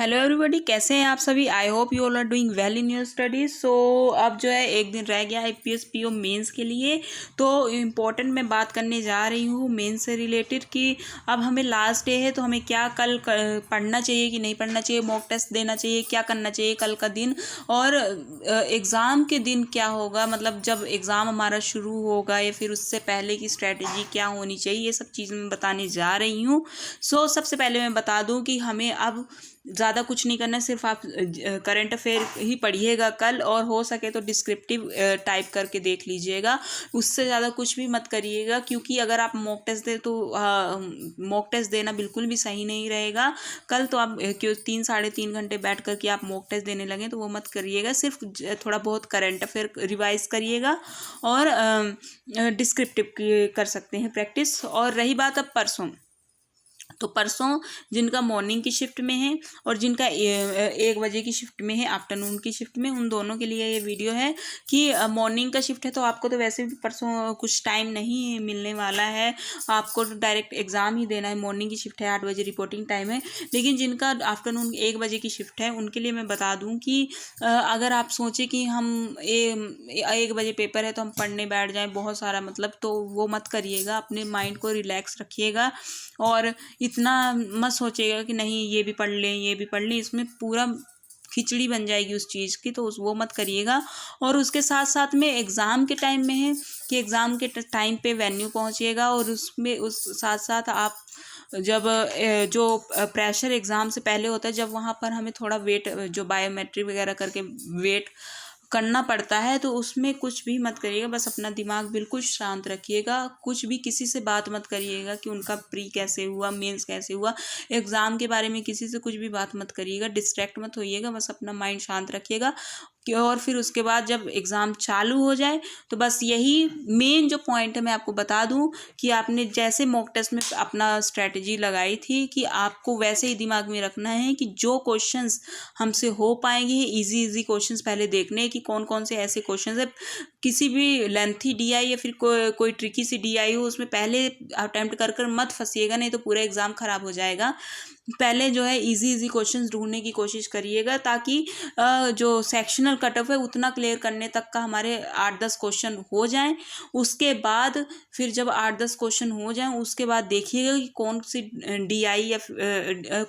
Hello everybody, कैसे हैं आप सभी। I hope you all are doing well in your studies. So अब जो है एक दिन रह गया आईपीएस पीओ मेंस के लिए। तो इम्पोर्टेंट मैं बात करने जा रही हूँ मेंस से रिलेटेड कि अब हमें लास्ट डे है तो हमें क्या कल पढ़ना चाहिए कि नहीं पढ़ना चाहिए, मॉक टेस्ट देना चाहिए, क्या करना चाहिए कल का दिन, और एग्ज़ाम के दिन क्या होगा, मतलब जब एग्ज़ाम हमारा शुरू होगा या फिर उससे पहले की स्ट्रैटेजी क्या होनी चाहिए, ये सब चीज़ मैं बताने जा रही हूँ। सो सबसे पहले मैं बता दूँ कि हमें अब ज़्यादा कुछ नहीं करना है, सिर्फ आप करंट अफेयर ही पढ़िएगा कल, और हो सके तो डिस्क्रिप्टिव टाइप करके देख लीजिएगा। उससे ज़्यादा कुछ भी मत करिएगा, क्योंकि अगर आप मॉक टेस्ट दे तो मॉक टेस्ट देना बिल्कुल भी सही नहीं रहेगा। कल तो आप क्यों 3-3.5 घंटे बैठ कर के आप मॉक टेस्ट देने लगे तो वो मत करिएगा। सिर्फ थोड़ा बहुत करंट अफेयर रिवाइज करिएगा और डिस्क्रिप्टिव कर सकते हैं प्रैक्टिस। और रही बात अब परसों, तो परसों जिनका मॉर्निंग की शिफ्ट में है और जिनका 1 बजे की शिफ्ट में है, आफ्टरनून की शिफ्ट में, उन दोनों के लिए ये वीडियो है कि मॉर्निंग का शिफ्ट है तो आपको तो वैसे भी परसों कुछ टाइम नहीं मिलने वाला है, आपको तो डायरेक्ट एग्ज़ाम ही देना है। मॉर्निंग की शिफ्ट है, 8 बजे रिपोर्टिंग टाइम है। लेकिन जिनका आफ्टरनून 1 बजे की शिफ्ट है उनके लिए मैं बता दूँ कि अगर आप सोचें कि हम 1 बजे पेपर है तो हम पढ़ने बैठ जाएँ बहुत सारा, मतलब तो वो मत करिएगा। अपने माइंड को रिलैक्स रखिएगा और इतना मत सोचिएगा कि नहीं ये भी पढ़ लें ये भी पढ़ लें, इसमें पूरा खिचड़ी बन जाएगी उस चीज़ की, तो वो मत करिएगा। और उसके साथ साथ में एग्ज़ाम के टाइम में है कि एग्ज़ाम के टाइम पे वेन्यू पहुंचिएगा, और उसमें उस साथ साथ आप जब जो प्रेशर एग्ज़ाम से पहले होता है, जब वहाँ पर हमें थोड़ा वेट, जो बायोमेट्रिक वगैरह करके वेट करना पड़ता है, तो उसमें कुछ भी मत करिएगा। बस अपना दिमाग बिल्कुल शांत रखिएगा, कुछ भी किसी से बात मत करिएगा कि उनका प्री कैसे हुआ, मेंस कैसे हुआ, एग्ज़ाम के बारे में किसी से कुछ भी बात मत करिएगा, डिस्ट्रैक्ट मत होइएगा। बस अपना माइंड शांत रखिएगा और फिर उसके बाद जब एग्ज़ाम चालू हो जाए तो बस यही मेन जो पॉइंट है मैं आपको बता दूं कि आपने जैसे मॉक टेस्ट में अपना स्ट्रैटेजी लगाई थी कि आपको वैसे ही दिमाग में रखना है कि जो क्वेश्चंस हमसे हो पाएंगे, इजी इजी क्वेश्चंस पहले देखने हैं कि कौन कौन से ऐसे क्वेश्चंस है। किसी भी लेंथी डीआई या फिर कोई ट्रिकी सी डीआई हो, उसमें पहले अटेम्प्ट कर मत फंसिएगा, नहीं तो पूरा एग्ज़ाम ख़राब हो जाएगा। पहले जो है इजी क्वेश्चंस ढूंढने की कोशिश करिएगा, ताकि जो सेक्शनल कट ऑफ है उतना क्लियर करने तक का हमारे 8-10 क्वेश्चन हो जाएं। उसके बाद फिर जब 8-10 क्वेश्चन हो जाएं उसके बाद देखिएगा कि कौन सी डीआई या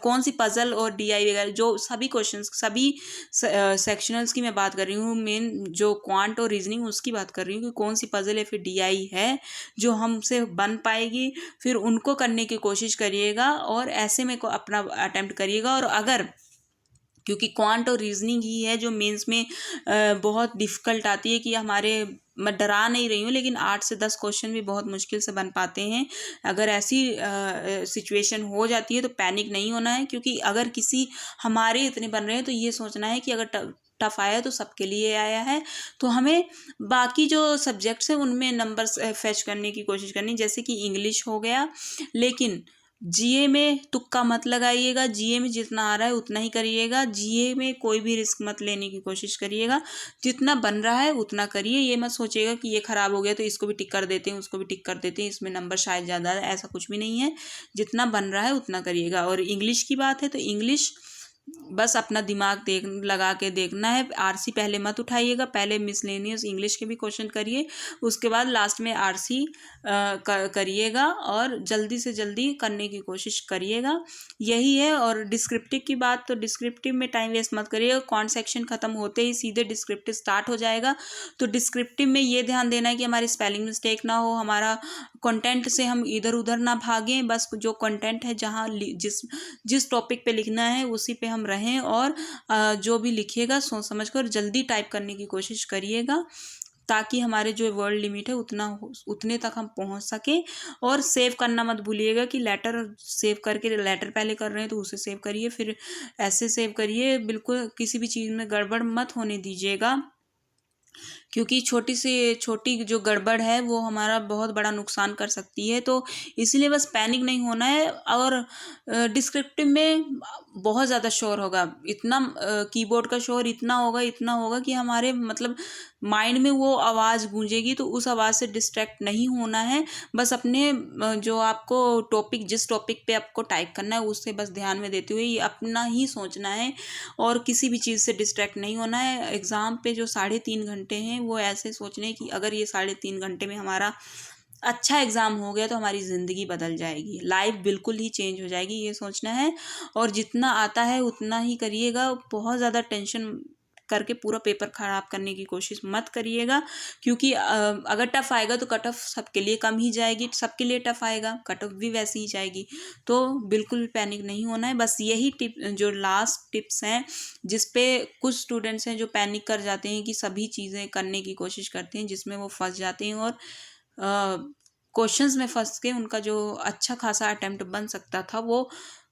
कौन सी पजल और डीआई वगैरह, जो सभी क्वेश्चंस सभी सेक्शनल्स की मैं बात कर रही हूँ, मेन जो क्वांट और रीजनिंग उसकी बात कर रही हूँ कि कौन सी पजल या फिर डीआई है जो हमसे बन पाएगी, फिर उनको करने की कोशिश करिएगा और ऐसे में को अपना अटेम्प्ट करिएगा। और अगर, क्योंकि क्वांट और रीजनिंग ही है जो मेंस में बहुत डिफ़िकल्ट आती है, कि हमारे, मैं डरा नहीं रही हूँ, लेकिन 8 से 10 क्वेश्चन भी बहुत मुश्किल से बन पाते हैं। अगर ऐसी सिचुएशन हो जाती है तो पैनिक नहीं होना है, क्योंकि अगर किसी हमारे इतने बन रहे हैं तो ये सोचना है कि अगर टफ आया तो सबके लिए आया है, तो हमें बाकी जो सब्जेक्ट्स हैं उनमें नंबर्स फेच करने की कोशिश करनी, जैसे कि इंग्लिश हो गया। लेकिन जीए में तुक्का मत लगाइएगा, जीए में जितना आ रहा है उतना ही करिएगा, जीए में कोई भी रिस्क मत लेने की कोशिश करिएगा, जितना बन रहा है उतना करिए। ये मत सोचिएगा कि ये ख़राब हो गया तो इसको भी टिक कर देते हैं, उसको भी टिक कर देते हैं, इसमें नंबर शायद ज़्यादा है, ऐसा कुछ भी नहीं है। जितना बन रहा है उतना करिएगा। और इंग्लिश की बात है तो इंग्लिश बस अपना दिमाग लगा के देखना है। आरसी पहले मत उठाइएगा, पहले मिसलेनियस इंग्लिश के भी क्वेश्चन करिए, उसके बाद लास्ट में आरसी करिएगा और जल्दी से जल्दी करने की कोशिश करिएगा, यही है। और डिस्क्रिप्टिव की बात, तो डिस्क्रिप्टिव में टाइम वेस्ट मत करिएगा, कौन सेक्शन ख़त्म होते ही सीधे डिस्क्रिप्टिव स्टार्ट हो जाएगा। तो डिस्क्रिप्टिव में ये ध्यान देना है कि हमारी स्पेलिंग मिस्टेक ना हो, हमारा कंटेंट से हम इधर उधर ना भागें, बस जो कंटेंट है जहाँ जिस टॉपिक पे लिखना है उसी पे हम रहें, और जो भी लिखिएगा सोच समझ कर जल्दी टाइप करने की कोशिश करिएगा, ताकि हमारे जो वर्ड लिमिट है उतने तक हम पहुंच सके। और सेव करना मत भूलिएगा कि लेटर सेव करके, लेटर पहले कर रहे हैं तो उसे सेव करिए, फिर ऐसे सेव करिए, बिल्कुल किसी भी चीज़ में गड़बड़ मत होने दीजिएगा, क्योंकि छोटी से छोटी जो गड़बड़ है वो हमारा बहुत बड़ा नुकसान कर सकती है। तो इसलिए बस पैनिक नहीं होना है। और डिस्क्रिप्टिव में बहुत ज़्यादा शोर होगा, इतना कीबोर्ड का शोर इतना होगा कि हमारे मतलब माइंड में वो आवाज़ गूंजेगी, तो उस आवाज़ से डिस्ट्रैक्ट नहीं होना है। बस अपने जो आपको टॉपिक, जिस टॉपिक पे आपको टाइप करना है उससे बस ध्यान में देते हुए अपना ही सोचना है, और किसी भी चीज़ से डिस्ट्रैक्ट नहीं होना है। एग्ज़ाम पे जो 3.5 घंटे हैं वो ऐसे सोचने कि अगर ये 3.5 घंटे में हमारा अच्छा एग्ज़ाम हो गया तो हमारी ज़िंदगी बदल जाएगी, लाइफ बिल्कुल ही चेंज हो जाएगी, ये सोचना है। और जितना आता है उतना ही करिएगा, बहुत ज़्यादा टेंशन करके पूरा पेपर ख़राब करने की कोशिश मत करिएगा। क्योंकि अगर टफ़ आएगा तो कट ऑफ सबके लिए कम ही जाएगी, सबके लिए टफ़ आएगा कट ऑफ भी वैसी ही जाएगी। तो बिल्कुल भी पैनिक नहीं होना है। बस यही टिप, जो लास्ट टिप्स हैं जिस पे कुछ स्टूडेंट्स हैं जो पैनिक कर जाते हैं कि सभी चीज़ें करने की कोशिश करते हैं, जिसमें वो फंस जाते हैं और क्वेश्चंस में फंस के उनका जो अच्छा खासा अटेम्प्ट बन सकता था वो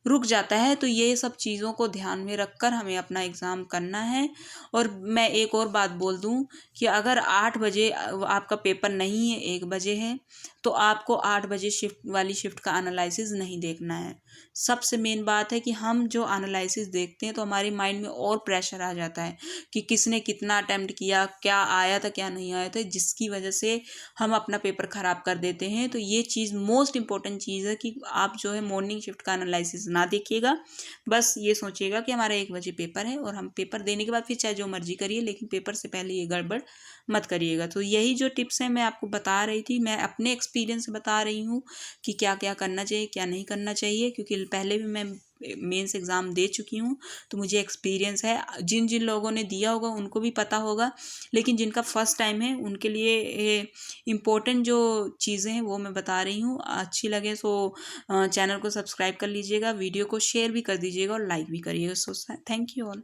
रुक जाता है। तो ये सब चीज़ों को ध्यान में रखकर हमें अपना एग्ज़ाम करना है। और मैं एक और बात बोल दूं कि अगर 8 बजे आपका पेपर नहीं है, 1 बजे है, तो आपको 8 बजे शिफ्ट का एनालिसिस नहीं देखना है। सबसे मेन बात है कि हम जो एनालिसिस देखते हैं तो हमारे माइंड में और प्रेशर आ जाता है कि किसने कितना अटेम्प्ट किया, क्या आया था क्या नहीं आया था, जिसकी वजह से हम अपना पेपर ख़राब कर देते हैं। तो ये चीज़ मोस्ट इम्पॉर्टेंट चीज़ है कि आप जो है मॉर्निंग शिफ्ट का एनालिसिस ना देखिएगा। बस ये सोचिएगा कि हमारा 1 बजे पेपर है और हम पेपर देने के बाद फिर चाहे जो मर्जी करिए, लेकिन पेपर से पहले ये गड़बड़ मत करिएगा। तो यही जो टिप्स हैं मैं आपको बता रही थी, मैं अपने एक्सपीरियंस से बता रही हूँ कि क्या क्या करना चाहिए क्या नहीं करना चाहिए, क्योंकि पहले भी मैं मेंस एग्ज़ाम दे चुकी हूँ तो मुझे एक्सपीरियंस है। जिन जिन लोगों ने दिया होगा उनको भी पता होगा, लेकिन जिनका फर्स्ट टाइम है उनके लिए इम्पोर्टेंट जो चीज़ें हैं वो मैं बता रही हूँ। अच्छी लगे तो चैनल को सब्सक्राइब कर लीजिएगा, वीडियो को शेयर भी कर दीजिएगा और लाइक भी करिएगा। So thank you all.